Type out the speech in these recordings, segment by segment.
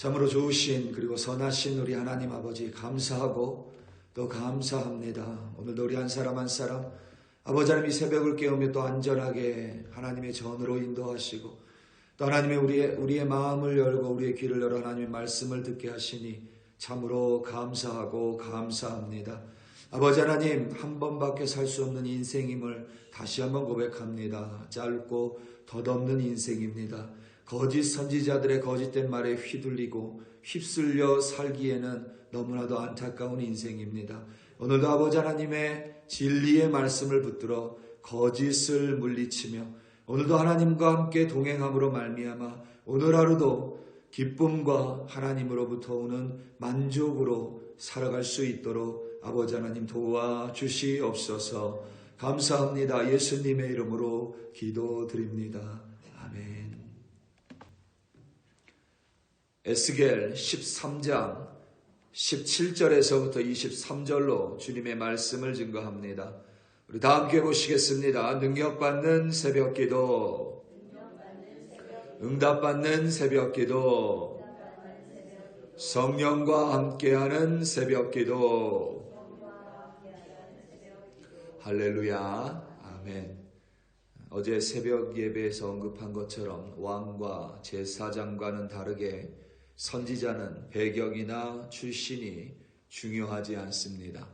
참으로 좋으신 그리고 선하신 우리 하나님 아버지 감사하고 또 감사합니다. 오늘도 우리 한 사람 한 사람 아버지 하나님 이 새벽을 깨우며 또 안전하게 하나님의 전으로 인도하시고 또 하나님의 우리의 마음을 열고 우리의 귀를 열어 하나님의 말씀을 듣게 하시니 참으로 감사하고 감사합니다. 아버지 하나님 한 번밖에 살 수 없는 인생임을 다시 한번 고백합니다. 짧고 덧없는 인생입니다. 거짓 선지자들의 거짓된 말에 휘둘리고 휩쓸려 살기에는 너무나도 안타까운 인생입니다. 오늘도 아버지 하나님의 진리의 말씀을 붙들어 거짓을 물리치며 오늘도 하나님과 함께 동행함으로 말미암아 오늘 하루도 기쁨과 하나님으로부터 오는 만족으로 살아갈 수 있도록 아버지 하나님 도와주시옵소서. 감사합니다. 예수님의 이름으로 기도드립니다. 아멘. 에스겔 13장 17절에서부터 23절로 주님의 말씀을 증거합니다. 우리 다 함께 보시겠습니다. 능력받는 새벽기도, 응답받는 새벽기도, 성령과 함께하는 새벽기도. 할렐루야. 아멘. 어제 새벽 예배에서 언급한 것처럼 왕과 제사장과는 다르게 선지자는 배경이나 출신이 중요하지 않습니다.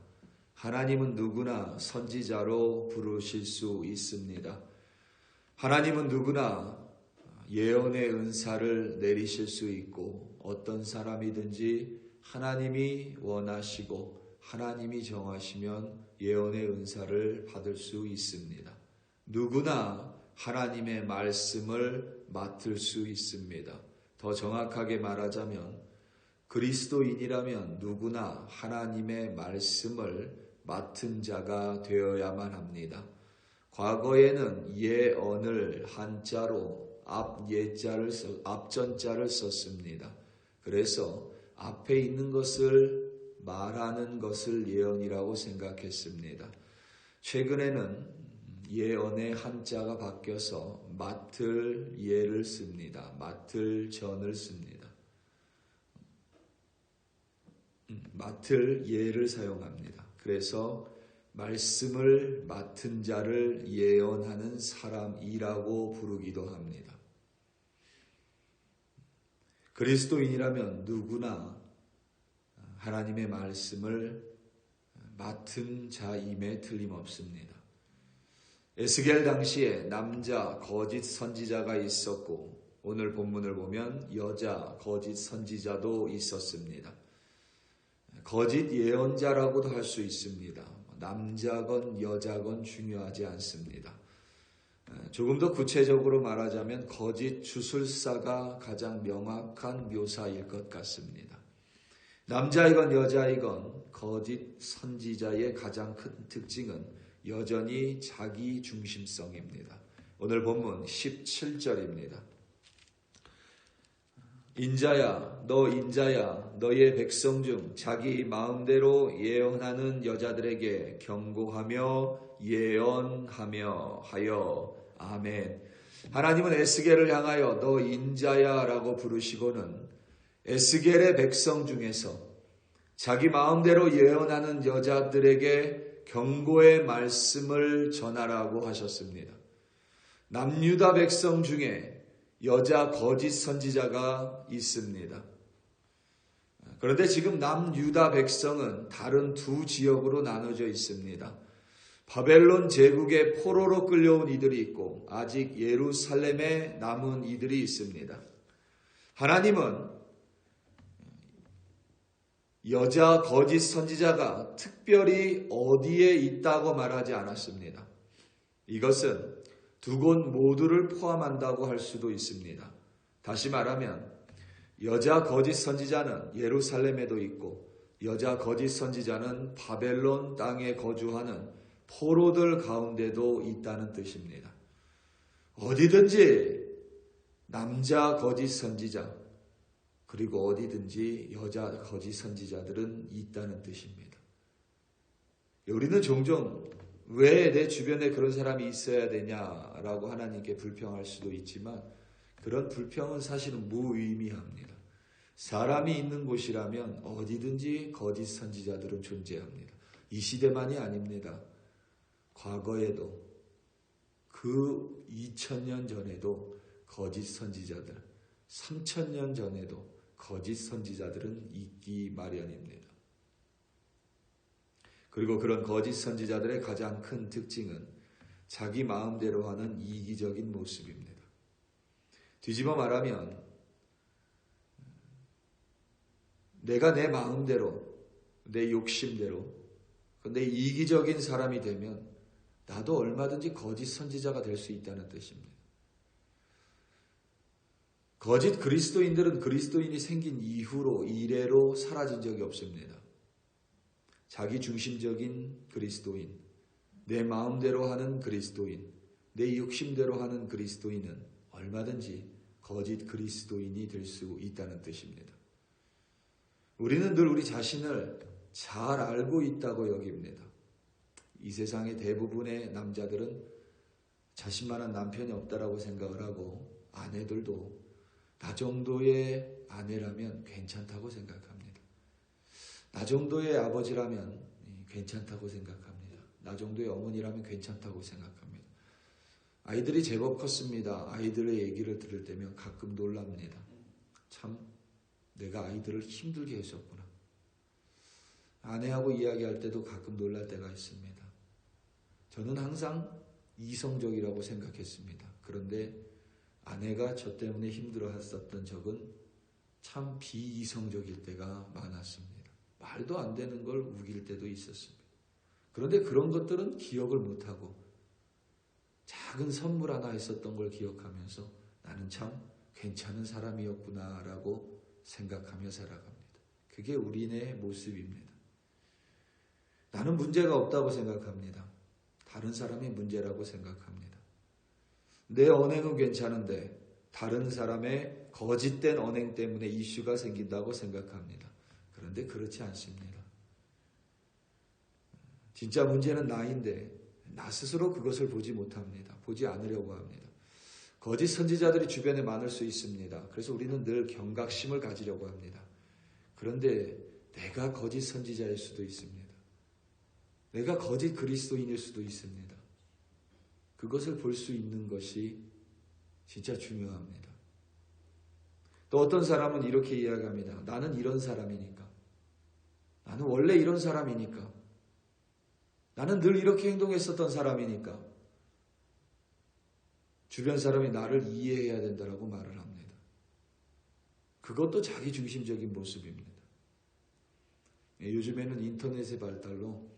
하나님은 누구나 선지자로 부르실 수 있습니다. 하나님은 누구나 예언의 은사를 내리실 수 있고 어떤 사람이든지 하나님이 원하시고 하나님이 정하시면 예언의 은사를 받을 수 있습니다. 누구나 하나님의 말씀을 맡을 수 있습니다. 더 정확하게 말하자면 그리스도인이라면 누구나 하나님의 말씀을 맡은 자가 되어야만 합니다. 과거에는 예언을 한자로 앞전자를 썼습니다. 그래서 앞에 있는 것을 말하는 것을 예언이라고 생각했습니다. 최근에는 예언의 한자가 바뀌어서 맡을 예를 씁니다. 맡을 전을 씁니다. 맡을 예를 사용합니다. 그래서 말씀을 맡은 자를 예언하는 사람이라고 부르기도 합니다. 그리스도인이라면 누구나 하나님의 말씀을 맡은 자임에 틀림없습니다. 에스겔 당시에 남자 거짓 선지자가 있었고 오늘 본문을 보면 여자 거짓 선지자도 있었습니다. 거짓 예언자라고도 할 수 있습니다. 남자건 여자건 중요하지 않습니다. 조금 더 구체적으로 말하자면 거짓 주술사가 가장 명확한 묘사일 것 같습니다. 남자이건 여자이건 거짓 선지자의 가장 큰 특징은 여전히 자기 중심성입니다. 오늘 본문 17절입니다. 인자야 너의 백성 중 자기 마음대로 예언하는 여자들에게 경고하며 예언하며 하여. 아멘. 하나님은 에스겔을 향하여 너 인자야 라고 부르시고는 에스겔의 백성 중에서 자기 마음대로 예언하는 여자들에게 경고의 말씀을 전하라고 하셨습니다. 남유다 백성 중에 여자 거짓 선지자가 있습니다. 그런데 지금 남유다 백성은 다른 두 지역으로 나눠져 있습니다. 바벨론 제국의 포로로 끌려온 이들이 있고 아직 예루살렘에 남은 이들이 있습니다. 하나님은 여자 거짓 선지자가 특별히 어디에 있다고 말하지 않았습니다. 이것은 두 곳 모두를 포함한다고 할 수도 있습니다. 다시 말하면 여자 거짓 선지자는 예루살렘에도 있고 여자 거짓 선지자는 바벨론 땅에 거주하는 포로들 가운데도 있다는 뜻입니다. 어디든지 남자 거짓 선지자 그리고 어디든지 여자 거짓 선지자들은 있다는 뜻입니다. 우리는 종종 왜 내 주변에 그런 사람이 있어야 되냐라고 하나님께 불평할 수도 있지만 그런 불평은 사실은 무의미합니다. 사람이 있는 곳이라면 어디든지 거짓 선지자들은 존재합니다. 이 시대만이 아닙니다. 과거에도 그 2000년 전에도 거짓 선지자들, 3000년 전에도 거짓 선지자들은 있기 마련입니다. 그리고 그런 거짓 선지자들의 가장 큰 특징은 자기 마음대로 하는 이기적인 모습입니다. 뒤집어 말하면 내가 내 마음대로, 내 욕심대로, 내 이기적인 사람이 되면 나도 얼마든지 거짓 선지자가 될 수 있다는 뜻입니다. 거짓 그리스도인들은 그리스도인이 생긴 이후로 이래로 사라진 적이 없습니다. 자기 중심적인 그리스도인, 내 마음대로 하는 그리스도인, 내 욕심대로 하는 그리스도인은 얼마든지 거짓 그리스도인이 될 수 있다는 뜻입니다. 우리는 늘 우리 자신을 잘 알고 있다고 여깁니다. 이 세상의 대부분의 남자들은 자신만한 남편이 없다라고 생각을 하고 아내들도 나 정도의 아내라면 괜찮다고 생각합니다. 나 정도의 아버지라면 괜찮다고 생각합니다. 나 정도의 어머니라면 괜찮다고 생각합니다. 아이들이 제법 컸습니다. 아이들의 얘기를 들을 때면 가끔 놀랍니다. 참 내가 아이들을 힘들게 했었구나. 아내하고 이야기할 때도 가끔 놀랄 때가 있습니다. 저는 항상 이성적이라고 생각했습니다. 그런데 아내가 저 때문에 힘들어했었던 적은 참 비이성적일 때가 많았습니다. 말도 안 되는 걸 우길 때도 있었습니다. 그런데 그런 것들은 기억을 못하고 작은 선물 하나 있었던 걸 기억하면서 나는 참 괜찮은 사람이었구나라고 생각하며 살아갑니다. 그게 우리의 모습입니다. 나는 문제가 없다고 생각합니다. 다른 사람이 문제라고 생각합니다. 내 언행은 괜찮은데 다른 사람의 거짓된 언행 때문에 이슈가 생긴다고 생각합니다. 그런데 그렇지 않습니다. 진짜 문제는 나인데 나 스스로 그것을 보지 못합니다. 보지 않으려고 합니다. 거짓 선지자들이 주변에 많을 수 있습니다. 그래서 우리는 늘 경각심을 가지려고 합니다. 그런데 내가 거짓 선지자일 수도 있습니다. 내가 거짓 그리스도인일 수도 있습니다. 그것을 볼 수 있는 것이 진짜 중요합니다. 또 어떤 사람은 이렇게 이야기합니다. 나는 이런 사람이니까. 나는 원래 이런 사람이니까. 나는 늘 이렇게 행동했었던 사람이니까. 주변 사람이 나를 이해해야 된다라고 말을 합니다. 그것도 자기 중심적인 모습입니다. 요즘에는 인터넷의 발달로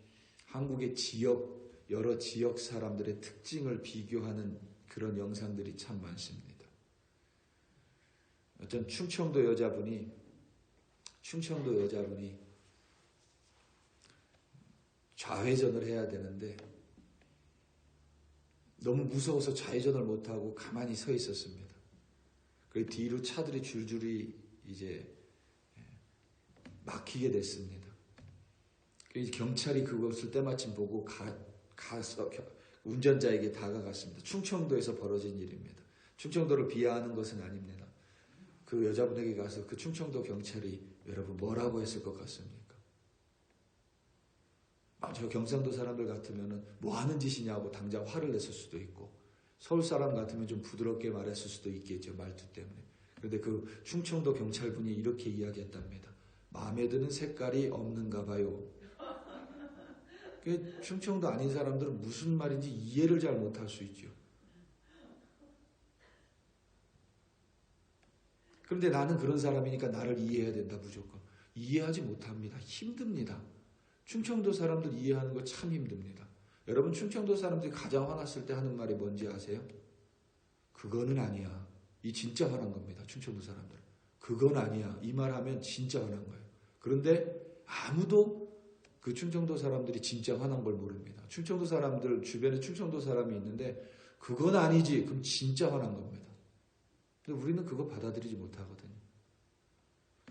한국의 여러 지역 사람들의 특징을 비교하는 그런 영상들이 참 많습니다. 어떤 충청도 여자분이 좌회전을 해야 되는데 너무 무서워서 좌회전을 못하고 가만히 서 있었습니다. 그 뒤로 차들이 줄줄이 이제 막히게 됐습니다. 경찰이 그것을 때마침 보고 가서 운전자에게 다가갔습니다. 충청도에서 벌어진 일입니다. 충청도를 비하하는 것은 아닙니다. 그 여자분에게 가서 그 충청도 경찰이 여러분 뭐라고 했을 것 같습니까? 저 경상도 사람들 같으면 뭐 하는 짓이냐고 당장 화를 냈을 수도 있고 서울 사람 같으면 좀 부드럽게 말했을 수도 있겠죠. 말투 때문에. 그런데 그 충청도 경찰분이 이렇게 이야기했답니다. 마음에 드는 색깔이 없는가 봐요. 충청도 아닌 사람들은 무슨 말인지 이해를 잘 못할 수 있죠. 그런데 나는 그런 사람이니까 나를 이해해야 된다 무조건. 이해하지 못합니다. 힘듭니다. 충청도 사람들 이해하는 거 참 힘듭니다. 여러분 충청도 사람들이 가장 화났을 때 하는 말이 뭔지 아세요? 그거는 아니야. 이 진짜 화난 겁니다. 충청도 사람들. 그건 아니야. 이 말 하면 진짜 화난 거예요. 그런데 아무도 그 충청도 사람들이 진짜 화난 걸 모릅니다. 충청도 사람들 주변에 충청도 사람이 있는데 그건 아니지. 그럼 진짜 화난 겁니다. 근데 우리는 그거 받아들이지 못하거든요.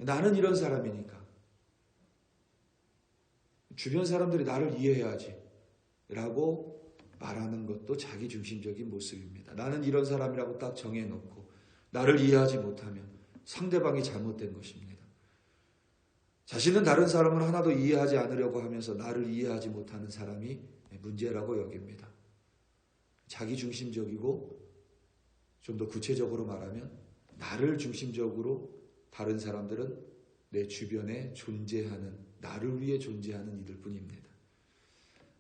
나는 이런 사람이니까. 주변 사람들이 나를 이해해야지 라고 말하는 것도 자기 중심적인 모습입니다. 나는 이런 사람이라고 딱 정해놓고 나를 이해하지 못하면 상대방이 잘못된 것입니다. 자신은 다른 사람을 하나도 이해하지 않으려고 하면서 나를 이해하지 못하는 사람이 문제라고 여깁니다. 자기중심적이고 좀 더 구체적으로 말하면 나를 중심적으로 다른 사람들은 내 주변에 존재하는, 나를 위해 존재하는 이들 뿐입니다.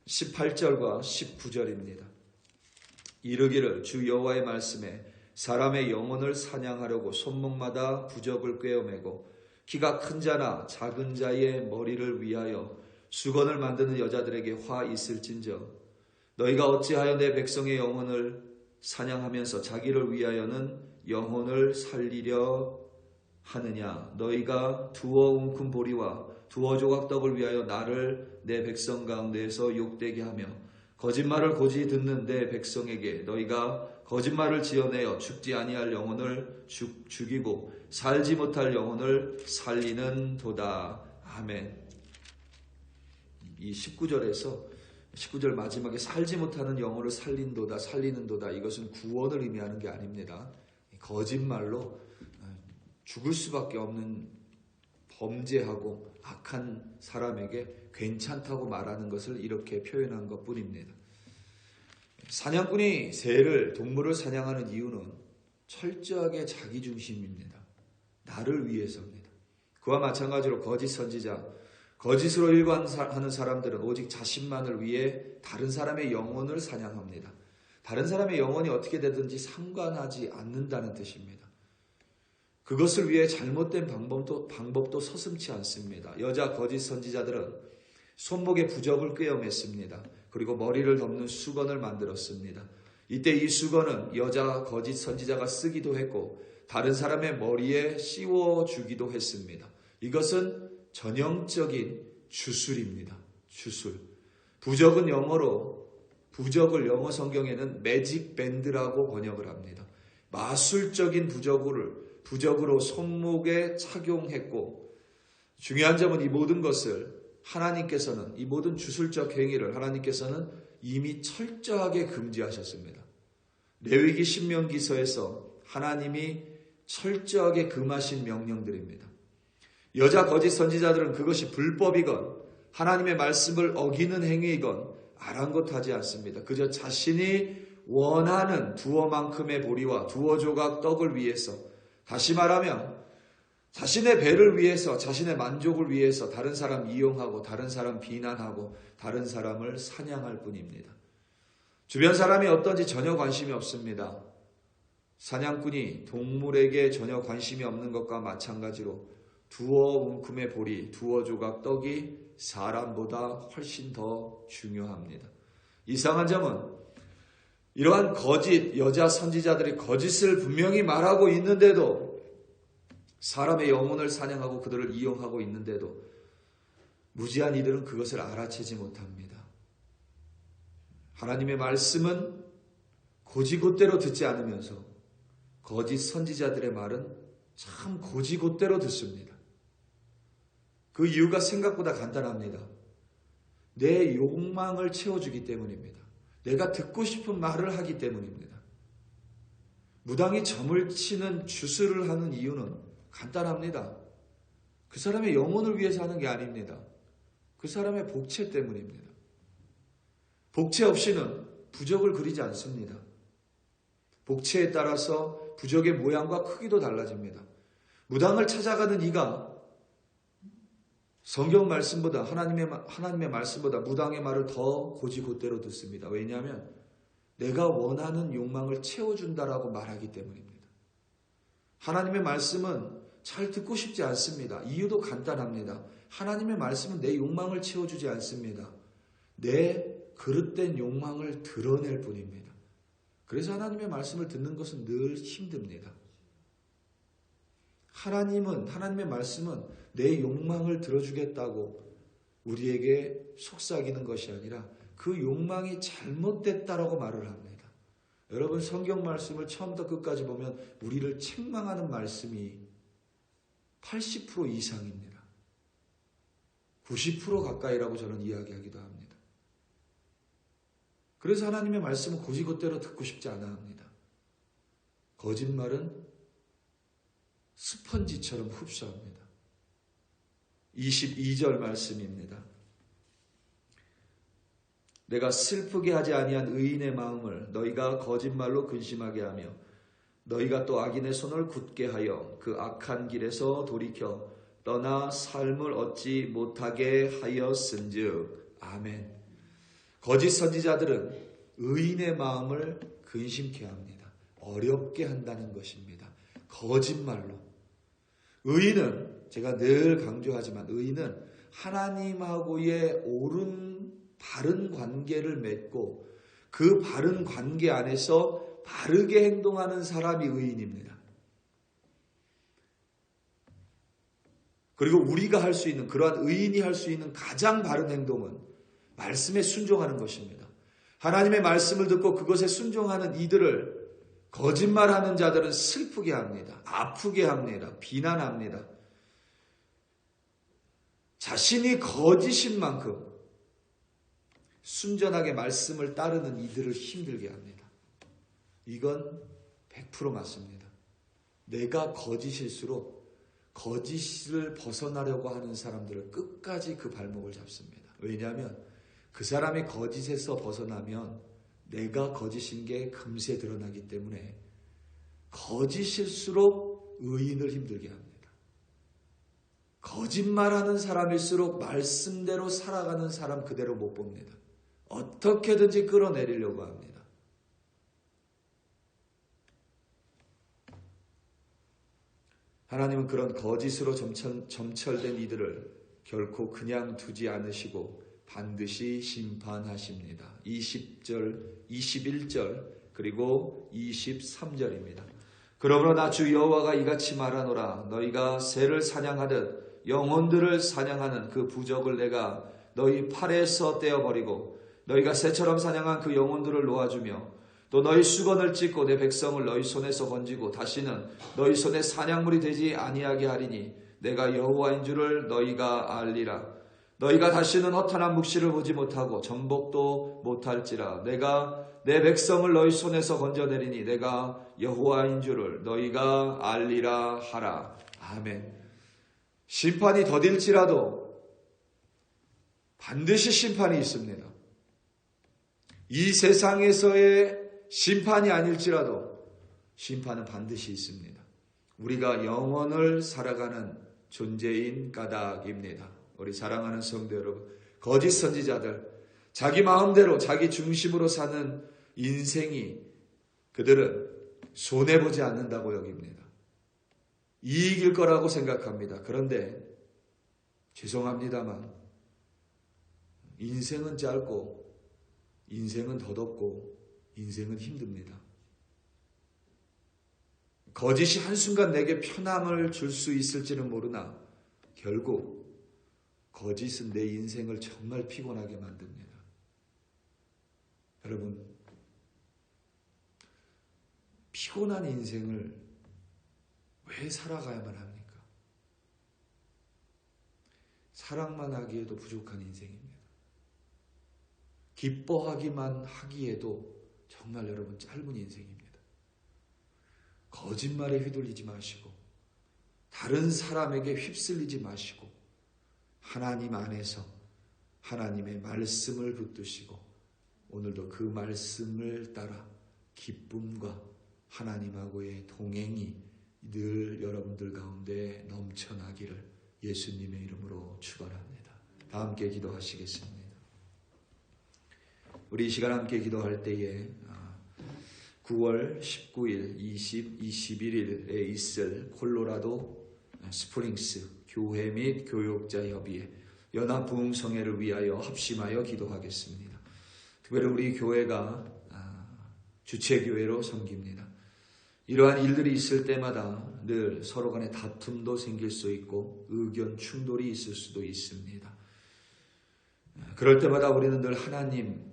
18절과 19절입니다. 이르기를 주 여호와의 말씀에 사람의 영혼을 사냥하려고 손목마다 부적을 꿰어매고 키가 큰 자나 작은 자의 머리를 위하여 수건을 만드는 여자들에게 화 있을진저 너희가 어찌하여 내 백성의 영혼을 사냥하면서 자기를 위하여는 영혼을 살리려 하느냐. 너희가 두어 웅큼 보리와 두어 조각 떡을 위하여 나를 내 백성 가운데에서 욕되게 하며 거짓말을 고지 듣는 내 백성에게 너희가 거짓말을 지어내어 죽지 아니할 영혼을 죽이고 살지 못할 영혼을 살리는 도다. 아멘. 이 19절 마지막에 살지 못하는 영혼을 살린도다, 살리는도다, 이것은 구원을 의미하는 게 아닙니다. 거짓말로 죽을 수밖에 없는 범죄하고 악한 사람에게 괜찮다고 말하는 것을 이렇게 표현한 것 뿐입니다. 사냥꾼이 새를, 동물을 사냥하는 이유는 철저하게 자기중심입니다. 나를 위해서입니다. 그와 마찬가지로 거짓 선지자, 거짓으로 일관하는 사람들은 오직 자신만을 위해 다른 사람의 영혼을 사냥합니다. 다른 사람의 영혼이 어떻게 되든지 상관하지 않는다는 뜻입니다. 그것을 위해 잘못된 방법도 서슴지 않습니다. 여자 거짓 선지자들은 손목에 부적을 꿰어맸습니다. 그리고 머리를 덮는 수건을 만들었습니다. 이때 이 수건은 여자 거짓 선지자가 쓰기도 했고 다른 사람의 머리에 씌워주기도 했습니다. 이것은 전형적인 주술입니다. 주술. 부적을 영어 성경에는 매직 밴드라고 번역을 합니다. 마술적인 부적으로 손목에 착용했고, 중요한 점은 이 모든 것을 이 모든 주술적 행위를 하나님께서는 이미 철저하게 금지하셨습니다. 레위기 신명기서에서 하나님이 철저하게 금하신 명령들입니다. 여자 거짓 선지자들은 그것이 불법이건 하나님의 말씀을 어기는 행위이건 아랑곳하지 않습니다. 그저 자신이 원하는 두어만큼의 보리와 두어 조각 떡을 위해서, 다시 말하면 자신의 배를 위해서, 자신의 만족을 위해서 다른 사람 이용하고 다른 사람 비난하고 다른 사람을 사냥할 뿐입니다. 주변 사람이 어떤지 전혀 관심이 없습니다. 사냥꾼이 동물에게 전혀 관심이 없는 것과 마찬가지로 두어 웅큼의 보리, 두어 조각 떡이 사람보다 훨씬 더 중요합니다. 이상한 점은 이러한 거짓 여자 선지자들이 거짓을 분명히 말하고 있는데도, 사람의 영혼을 사냥하고 그들을 이용하고 있는데도 무지한 이들은 그것을 알아채지 못합니다. 하나님의 말씀은 고지곳대로 듣지 않으면서 거짓 선지자들의 말은 참 고지곳대로 듣습니다. 그 이유가 생각보다 간단합니다. 내 욕망을 채워주기 때문입니다. 내가 듣고 싶은 말을 하기 때문입니다. 무당이 점을 치는 주술을 하는 이유는 간단합니다. 그 사람의 영혼을 위해서 하는 게 아닙니다. 그 사람의 복채 때문입니다. 복채 없이는 부적을 그리지 않습니다. 복채에 따라서 부적의 모양과 크기도 달라집니다. 무당을 찾아가는 이가 성경 말씀보다, 하나님의 말씀보다 무당의 말을 더 고지곳대로 듣습니다. 왜냐하면 내가 원하는 욕망을 채워준다라고 말하기 때문입니다. 하나님의 말씀은 잘 듣고 싶지 않습니다. 이유도 간단합니다. 하나님의 말씀은 내 욕망을 채워주지 않습니다. 내 그릇된 욕망을 드러낼 뿐입니다. 그래서 하나님의 말씀을 듣는 것은 늘 힘듭니다. 하나님의 말씀은 내 욕망을 들어주겠다고 우리에게 속삭이는 것이 아니라 그 욕망이 잘못됐다라고 말을 합니다. 여러분, 성경 말씀을 처음부터 끝까지 보면 우리를 책망하는 말씀이 80% 이상입니다. 90% 가까이라고 저는 이야기하기도 합니다. 그래서 하나님의 말씀은 고지곳대로 듣고 싶지 않아 합니다. 거짓말은 스펀지처럼 흡수합니다. 22절 말씀입니다. 내가 슬프게 하지 아니한 의인의 마음을 너희가 거짓말로 근심하게 하며 너희가 또 악인의 손을 굳게 하여 그 악한 길에서 돌이켜 떠나 삶을 얻지 못하게 하였은즉. 아멘. 거짓 선지자들은 의인의 마음을 근심케 합니다. 어렵게 한다는 것입니다. 거짓말로. 의인은, 제가 늘 강조하지만 의인은 하나님하고의 옳은 바른 관계를 맺고 그 바른 관계 안에서 바르게 행동하는 사람이 의인입니다. 그리고 우리가 할 수 있는, 그러한 의인이 할 수 있는 가장 바른 행동은 말씀에 순종하는 것입니다. 하나님의 말씀을 듣고 그것에 순종하는 이들을 거짓말하는 자들은 슬프게 합니다. 아프게 합니다. 비난합니다. 자신이 거짓인 만큼 순전하게 말씀을 따르는 이들을 힘들게 합니다. 이건 100% 맞습니다. 내가 거짓일수록 거짓을 벗어나려고 하는 사람들을 끝까지 그 발목을 잡습니다. 왜냐하면 그 사람이 거짓에서 벗어나면 내가 거짓인 게 금세 드러나기 때문에 거짓일수록 의인을 힘들게 합니다. 거짓말하는 사람일수록 말씀대로 살아가는 사람 그대로 못 봅니다. 어떻게든지 끌어내리려고 합니다. 하나님은 그런 거짓으로 점철된 이들을 결코 그냥 두지 않으시고 반드시 심판하십니다. 20절, 21절 그리고 23절입니다. 그러므로 나 주 여호와가 이같이 말하노라. 너희가 새를 사냥하듯 영혼들을 사냥하는 그 부적을 내가 너희 팔에서 떼어버리고 너희가 새처럼 사냥한 그 영혼들을 놓아주며 또 너희 수건을 찢고 내 백성을 너희 손에서 건지고 다시는 너희 손에 사냥물이 되지 아니하게 하리니 내가 여호와인 줄을 너희가 알리라. 너희가 다시는 허탄한 묵시를 보지 못하고 정복도 못할지라. 내가 내 백성을 너희 손에서 건져내리니 내가 여호와인 줄을 너희가 알리라 하라. 아멘. 심판이 더딜지라도 반드시 심판이 있습니다. 이 세상에서의 심판이 아닐지라도 심판은 반드시 있습니다. 우리가 영원을 살아가는 존재인 까닭입니다. 우리 사랑하는 성도 여러분, 거짓 선지자들, 자기 마음대로 자기 중심으로 사는 인생이 그들은 손해보지 않는다고 여깁니다. 이익일 거라고 생각합니다. 그런데 죄송합니다만 인생은 짧고 인생은 덧없고 인생은 힘듭니다. 거짓이 한순간 내게 편함을 줄 수 있을지는 모르나 결국 거짓은 내 인생을 정말 피곤하게 만듭니다. 여러분, 피곤한 인생을 왜 살아가야만 합니까? 사랑만 하기에도 부족한 인생입니다. 기뻐하기만 하기에도 정말 여러분 짧은 인생입니다. 거짓말에 휘둘리지 마시고 다른 사람에게 휩쓸리지 마시고 하나님 안에서 하나님의 말씀을 붙드시고 오늘도 그 말씀을 따라 기쁨과 하나님하고의 동행이 늘 여러분들 가운데 넘쳐나기를 예수님의 이름으로 축원합니다. 다 함께 기도하시겠습니다. 우리 이 시간 함께 기도할 때에 9월 19일, 20, 21일에 있을 콜로라도 스프링스 교회 및 교육자 협의회 연합 부흥성회를 위하여 합심하여 기도하겠습니다. 특별히 우리 교회가 주체교회로 섬깁니다. 이러한 일들이 있을 때마다 늘 서로 간에 다툼도 생길 수 있고 의견 충돌이 있을 수도 있습니다. 그럴 때마다 우리는 늘 하나님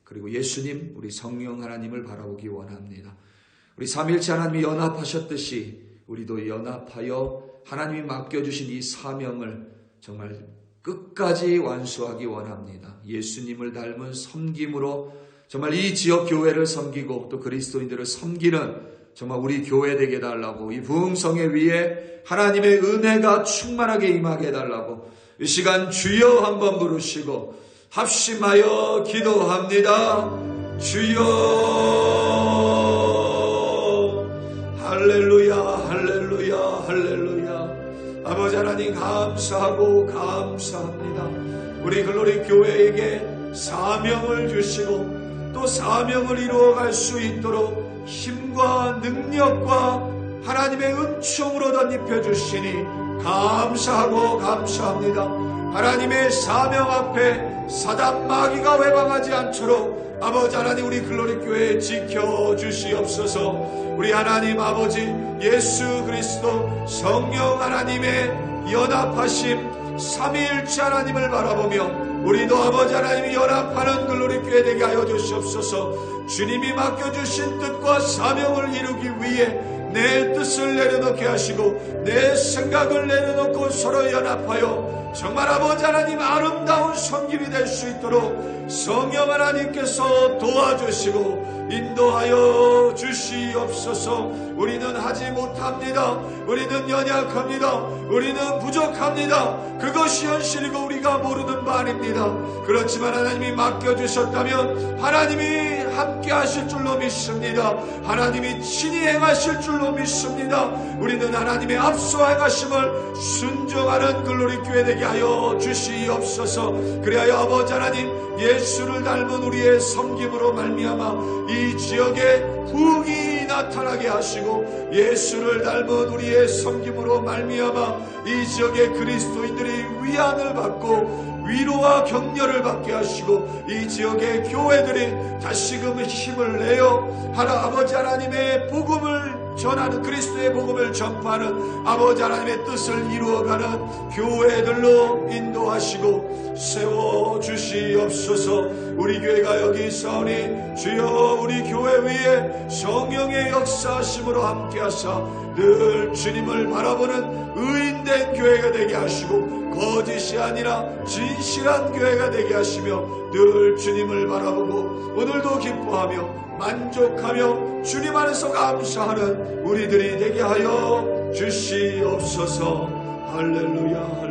그리고 예수님, 우리 성령 하나님을 바라보기 원합니다. 우리 삼일체 하나님이 연합하셨듯이 우리도 연합하여 하나님이 맡겨주신 이 사명을 정말 끝까지 완수하기 원합니다. 예수님을 닮은 섬김으로 정말 이 지역 교회를 섬기고 또 그리스도인들을 섬기는 정말 우리 교회 되게 해달라고, 이 부흥성회 위에 하나님의 은혜가 충만하게 임하게 해달라고 이 시간 주여 한번 부르시고 합심하여 기도합니다. 주여. 할렐루야, 할렐루야, 할렐루야. 아버지 하나님 감사하고 감사합니다. 우리 글로리 교회에게 사명을 주시고 또 사명을 이루어갈 수 있도록 힘과 능력과 하나님의 은총으로 덧입혀 주시니 감사하고 감사합니다. 하나님의 사명 앞에 사단 마귀가 외방하지 않도록 아버지 하나님 우리 글로리 교회 지켜주시옵소서. 우리 하나님 아버지 예수 그리스도 성령 하나님의 연합하심 삼위일체 하나님을 바라보며 우리도 아버지 하나님이 연합하는 글로리 교회 되게 하여 주시옵소서. 주님이 맡겨주신 뜻과 사명을 이루기 위해 내 뜻을 내려놓게 하시고 내 생각을 내려놓고 서로 연합하여 정말 아버지 하나님 아름다운 성길이 될 수 있도록 성령 하나님께서 도와주시고 인도하여 주시옵소서. 우리는 하지 못합니다. 우리는 연약합니다. 우리는 부족합니다. 그것이 현실이고 우리가 모르는 바 아닙니다. 그렇지만 하나님이 맡겨주셨다면 하나님이 함께 하실 줄로 믿습니다. 하나님이 친히 행하실 줄로 믿습니다. 우리는 하나님의 앞서 행하심을 순종하는 글로리 교회 되게 하여 주시옵소서. 그리하여 아버지 하나님 예수를 닮은 우리의 섬김으로 말미암아 이 지역에 부흥이 나타나게 하시고 예수를 닮은 우리의 섬김으로 말미암아 이 지역의 그리스도인들이 위안을 받고 위로와 격려를 받게 하시고 이 지역의 교회들이 다시금 힘을 내어 아버지 하나님의 복음을 전하는 그리스도의 복음을 전파하는 아버지 하나님의 뜻을 이루어가는 교회들로 인도하시고 세워주시옵소서. 우리 교회가 여기 있사오니 주여 우리 교회 위에 성령의 역사하심으로 함께하사 늘 주님을 바라보는 의인된 교회가 되게 하시고 거짓이 아니라 진실한 교회가 되게 하시며 늘 주님을 바라보고 오늘도 기뻐하며 만족하며 주님 안에서 감사하는 우리들이 되게 하여 주시옵소서. 할렐루야.